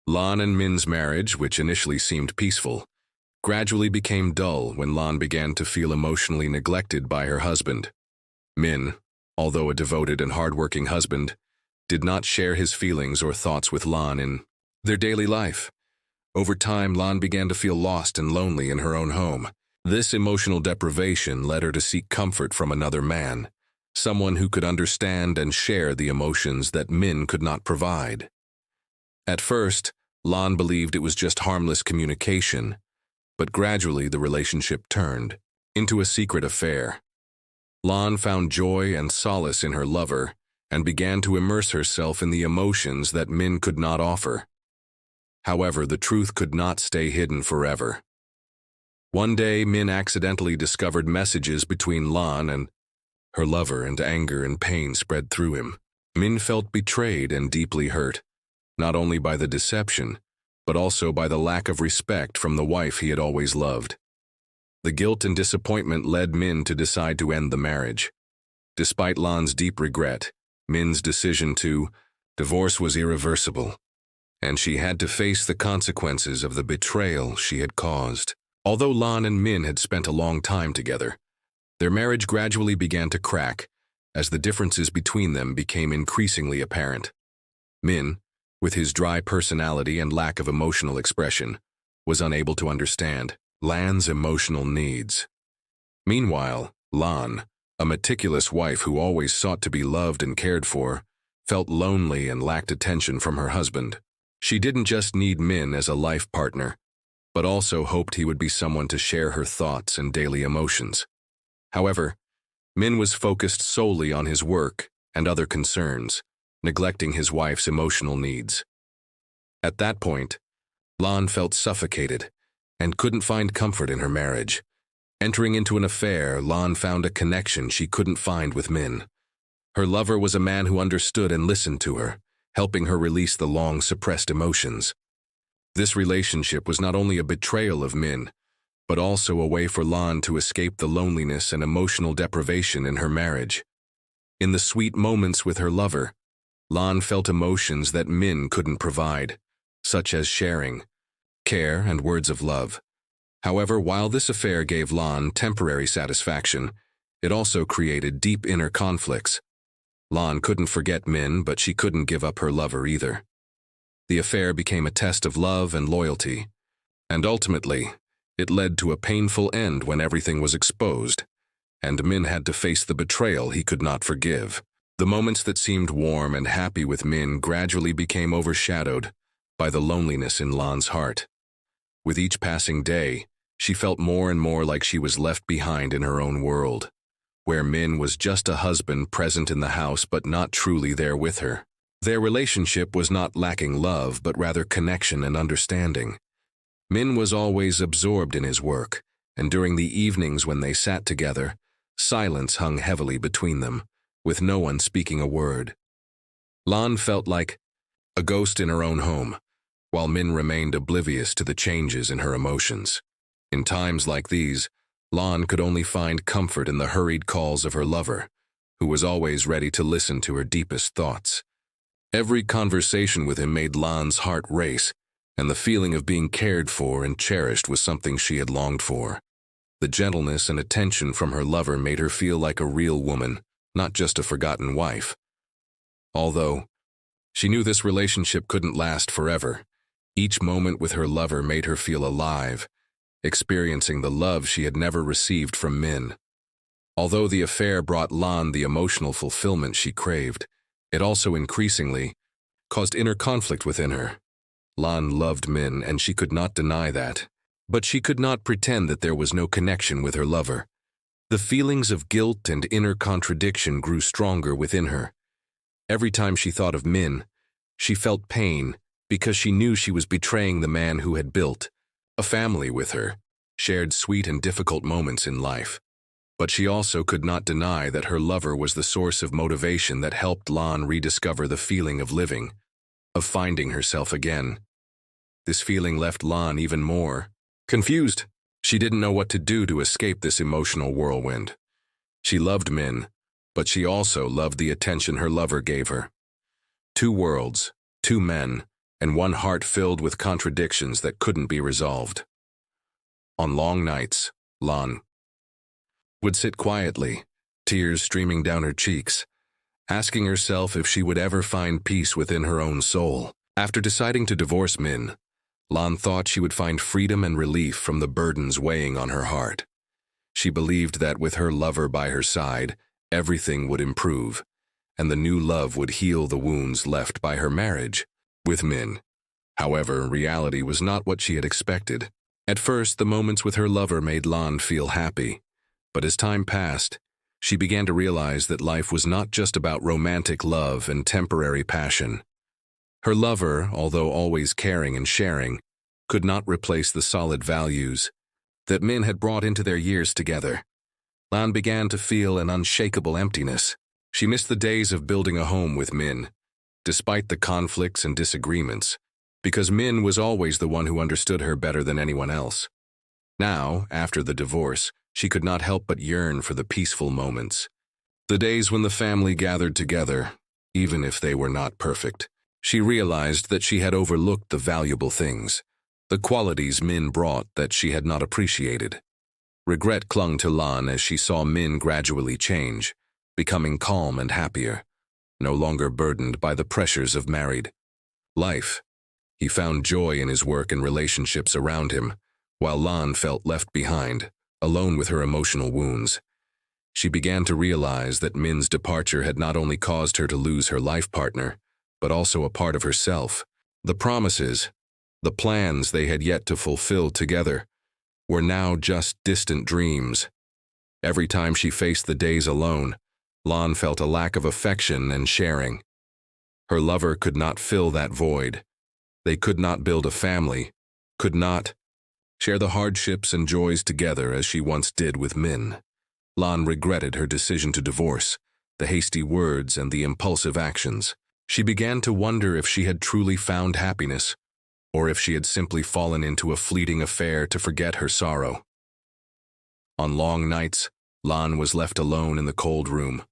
Lan and Min's marriage, which initially seemed peaceful, gradually became dull when Lan began to feel emotionally neglected by her husband. Min, although a devoted and hardworking husband, did not share his feelings or thoughts with Lan in their daily life. Over time, Lan began to feel lost and lonely in her own home. This emotional deprivation led her to seek comfort from another man, someone who could understand and share the emotions that Min could not provide. At first, Lan believed it was just harmless communication, but gradually the relationship turned into a secret affair. Lan found joy and solace in her lover and began to immerse herself in the emotions that Min could not offer. However, the truth could not stay hidden forever. One day, Min accidentally discovered messages between Lan and her lover, and anger and pain spread through him. Min felt betrayed and deeply hurt, not only by the deception, but also by the lack of respect from the wife he had always loved. The guilt and disappointment led Min to decide to end the marriage. Despite Lan's deep regret, Min's decision to divorce was irreversible, and she had to face the consequences of the betrayal she had caused. Although Lan and Min had spent a long time together, their marriage gradually began to crack as the differences between them became increasingly apparent. Min, with his dry personality and lack of emotional expression, was unable to understand Lan's emotional needs. Meanwhile, Lan, a meticulous wife who always sought to be loved and cared for, felt lonely and lacked attention from her husband. She didn't just need Min as a life partner, but also hoped he would be someone to share her thoughts and daily emotions. However, Min was focused solely on his work and other concerns, neglecting his wife's emotional needs. At that point, Lan felt suffocated and couldn't find comfort in her marriage. Entering into an affair, Lan found a connection she couldn't find with Min. Her lover was a man who understood and listened to her, helping her release the long-suppressed emotions. This relationship was not only a betrayal of Min, but also a way for Lan to escape the loneliness and emotional deprivation in her marriage. In the sweet moments with her lover, Lan felt emotions that Min couldn't provide, such as sharing, care, and words of love. However, while this affair gave Lan temporary satisfaction, it also created deep inner conflicts. Lan couldn't forget Min, but she couldn't give up her lover either. The affair became a test of love and loyalty, and ultimately, it led to a painful end when everything was exposed, and Min had to face the betrayal he could not forgive. The moments that seemed warm and happy with Min gradually became overshadowed by the loneliness in Lan's heart. With each passing day, she felt more and more like she was left behind in her own world, where Min was just a husband present in the house but not truly there with her. Their relationship was not lacking love, but rather connection and understanding. Min was always absorbed in his work, and during the evenings when they sat together, silence hung heavily between them, with no one speaking a word. Lan felt like a ghost in her own home, while Min remained oblivious to the changes in her emotions. In times like these, Lan could only find comfort in the hurried calls of her lover, who was always ready to listen to her deepest thoughts. Every conversation with him made Lan's heart race, and the feeling of being cared for and cherished was something she had longed for. The gentleness and attention from her lover made her feel like a real woman, not just a forgotten wife. Although she knew this relationship couldn't last forever, each moment with her lover made her feel alive, experiencing the love she had never received from Min. Although the affair brought Lan the emotional fulfillment she craved, it also increasingly caused inner conflict within her. Lan loved Min, and she could not deny that, but she could not pretend that there was no connection with her lover. The feelings of guilt and inner contradiction grew stronger within her. Every time she thought of Min, she felt pain because she knew she was betraying the man who had built a family with her, shared sweet and difficult moments in life. But she also could not deny that her lover was the source of motivation that helped Lan rediscover the feeling of living, of finding herself again. This feeling left Lan even more confused. She didn't know what to do to escape this emotional whirlwind. She loved Min, but she also loved the attention her lover gave her. Two worlds, two men, and one heart filled with contradictions that couldn't be resolved. On long nights, Lan would sit quietly, tears streaming down her cheeks, asking herself if she would ever find peace within her own soul. After deciding to divorce Min, Lan thought she would find freedom and relief from the burdens weighing on her heart. She believed that with her lover by her side, everything would improve, and the new love would heal the wounds left by her marriage with Min. However, reality was not what she had expected. At first, the moments with her lover made Lan feel happy, but as time passed, she began to realize that life was not just about romantic love and temporary passion. Her lover, although always caring and sharing, could not replace the solid values that Min had brought into their years together. Lan began to feel an unshakable emptiness. She missed the days of building a home with Min, despite the conflicts and disagreements, because Min was always the one who understood her better than anyone else. Now, after the divorce, she could not help but yearn for the peaceful moments. The days when the family gathered together, even if they were not perfect. She realized that she had overlooked the valuable things, the qualities Min brought that she had not appreciated. Regret clung to Lan as she saw Min gradually change, becoming calm and happier, no longer burdened by the pressures of married life. He found joy in his work and relationships around him, while Lan felt left behind, alone with her emotional wounds. She began to realize that Min's departure had not only caused her to lose her life partner, but also a part of herself. The promises, the plans they had yet to fulfill together, were now just distant dreams. Every time she faced the days alone, Lan felt a lack of affection and sharing. Her lover could not fill that void. They could not build a family, could not share the hardships and joys together as she once did with Min. Lan regretted her decision to divorce, the hasty words and the impulsive actions. She began to wonder if she had truly found happiness, or if she had simply fallen into a fleeting affair to forget her sorrow. On long nights, Lan was left alone in the cold room,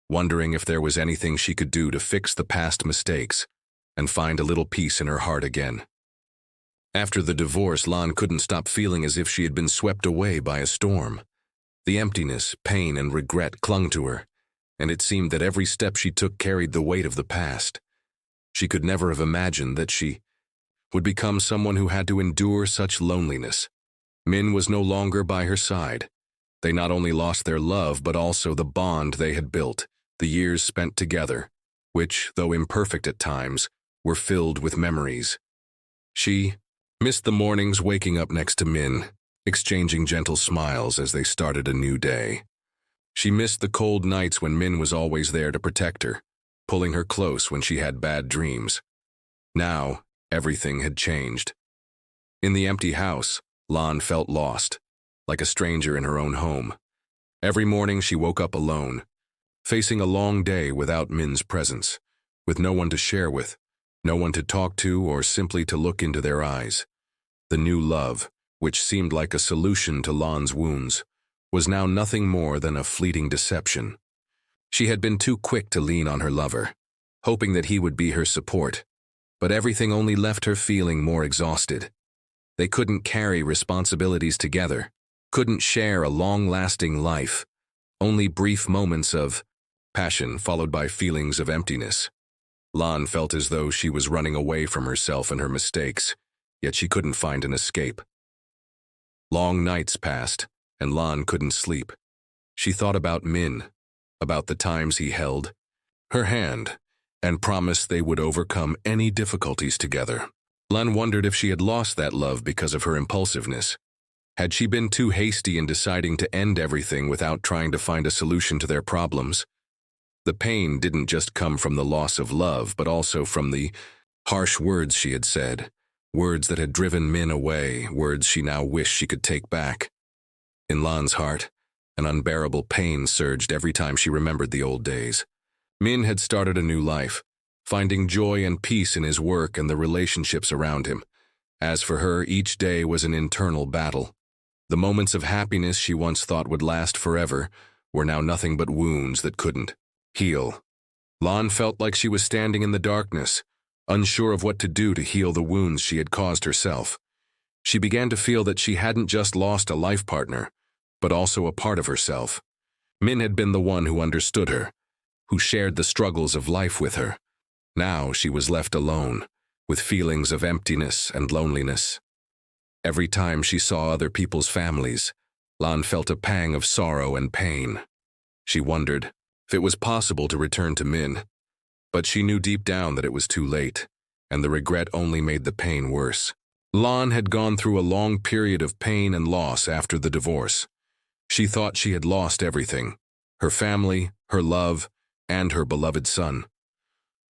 wondering if there was anything she could do to fix the past mistakes and find a little peace in her heart again. After the divorce, Lan couldn't stop feeling as if she had been swept away by a storm. The emptiness, pain, and regret clung to her, and it seemed that every step she took carried the weight of the past. She could never have imagined that she would become someone who had to endure such loneliness. Min was no longer by her side. They not only lost their love, but also the bond they had built, the years spent together, which, though imperfect at times, were filled with memories. She missed the mornings waking up next to Min, exchanging gentle smiles as they started a new day. She missed the cold nights when Min was always there to protect her, pulling her close when she had bad dreams. Now, everything had changed. In the empty house, Lan felt lost, like a stranger in her own home. Every morning she woke up alone, facing a long day without Min's presence, with no one to share with, no one to talk to, or simply to look into their eyes. The new love, which seemed like a solution to Lan's wounds, was now nothing more than a fleeting deception. She had been too quick to lean on her lover, hoping that he would be her support, but everything only left her feeling more exhausted. They couldn't carry responsibilities together, couldn't share a long-lasting life, only brief moments of passion followed by feelings of emptiness. Lan felt as though she was running away from herself and her mistakes, yet she couldn't find an escape. Long nights passed, and Lan couldn't sleep. She thought about Min, about the times he held her hand, and promised they would overcome any difficulties together. Lan wondered if she had lost that love because of her impulsiveness. Had she been too hasty in deciding to end everything without trying to find a solution to their problems? The pain didn't just come from the loss of love, but also from the harsh words she had said, words that had driven Min away, words she now wished she could take back. In Lan's heart, an unbearable pain surged every time she remembered the old days. Min had started a new life, finding joy and peace in his work and the relationships around him. As for her, each day was an internal battle. The moments of happiness she once thought would last forever were now nothing but wounds that couldn't heal. Lan felt like she was standing in the darkness, unsure of what to do to heal the wounds she had caused herself. She began to feel that she hadn't just lost a life partner, but also a part of herself. Min had been the one who understood her, who shared the struggles of life with her. Now she was left alone, with feelings of emptiness and loneliness. Every time she saw other people's families, Lan felt a pang of sorrow and pain. She wondered if it was possible to return to Min, but she knew deep down that it was too late, and the regret only made the pain worse. Lan had gone through a long period of pain and loss after the divorce. She thought she had lost everything: her family, her love, and her beloved son.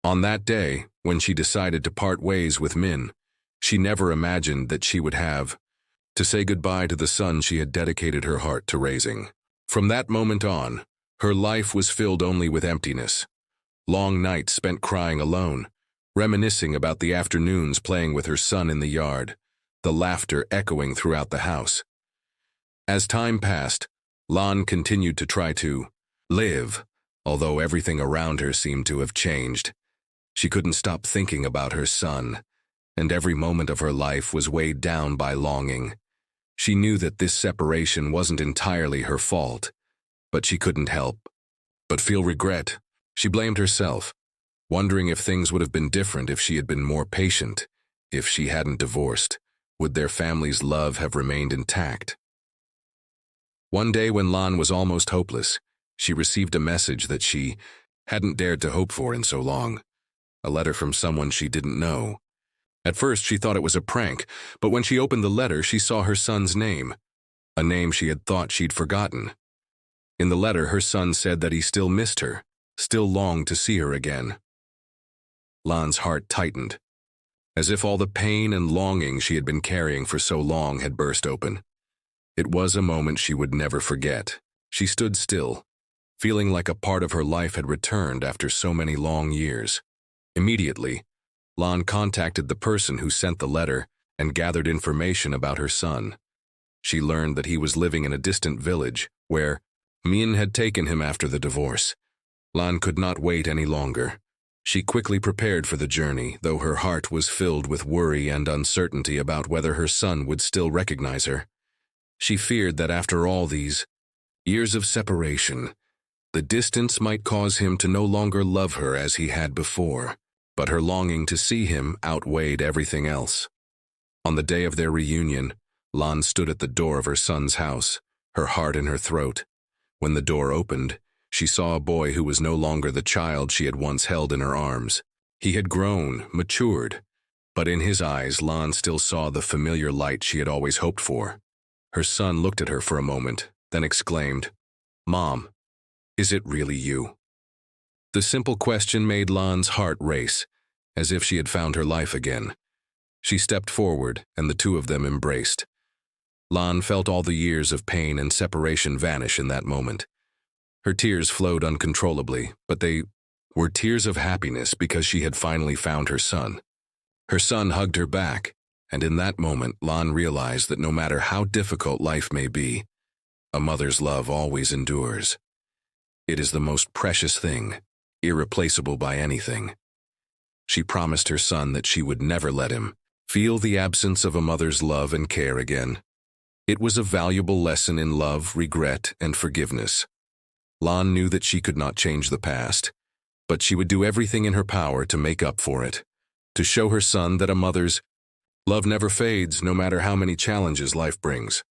On that day, when she decided to part ways with Min, she never imagined that she would have to say goodbye to the son she had dedicated her heart to raising. From that moment on, her life was filled only with emptiness. Long nights spent crying alone, reminiscing about the afternoons playing with her son in the yard, the laughter echoing throughout the house. As time passed, Lan continued to try to live, although everything around her seemed to have changed. She couldn't stop thinking about her son, and every moment of her life was weighed down by longing. She knew that this separation wasn't entirely her fault, but she couldn't help but feel regret. She blamed herself, wondering if things would have been different if she had been more patient. If she hadn't divorced, would their family's love have remained intact? One day when Lan was almost hopeless, she received a message that she hadn't dared to hope for in so long. A letter from someone she didn't know. At first she thought it was a prank, but when she opened the letter she saw her son's name, a name she had thought she'd forgotten. In the letter her son said that he still missed her, still longed to see her again. Lan's heart tightened, as if all the pain and longing she had been carrying for so long had burst open. It was a moment she would never forget. She stood still, feeling like a part of her life had returned after so many long years. Immediately, Lan contacted the person who sent the letter and gathered information about her son. She learned that he was living in a distant village where Min had taken him after the divorce. Lan could not wait any longer. She quickly prepared for the journey, though her heart was filled with worry and uncertainty about whether her son would still recognize her. She feared that after all these years of separation, the distance might cause him to no longer love her as he had before, but her longing to see him outweighed everything else. On the day of their reunion, Lan stood at the door of her son's house, her heart in her throat. When the door opened, she saw a boy who was no longer the child she had once held in her arms. He had grown, matured, but in his eyes Lan still saw the familiar light she had always hoped for. Her son looked at her for a moment, then exclaimed, "Mom, is it really you?" The simple question made Lan's heart race, as if she had found her life again. She stepped forward, and the two of them embraced. Lan felt all the years of pain and separation vanish in that moment. Her tears flowed uncontrollably, but they were tears of happiness because she had finally found her son. Her son hugged her back, and in that moment Lan realized that no matter how difficult life may be, a mother's love always endures. It is the most precious thing, irreplaceable by anything. She promised her son that she would never let him feel the absence of a mother's love and care again. It was a valuable lesson in love, regret, and forgiveness. Lan knew that she could not change the past, but she would do everything in her power to make up for it, to show her son that a mother's love never fades no matter how many challenges life brings.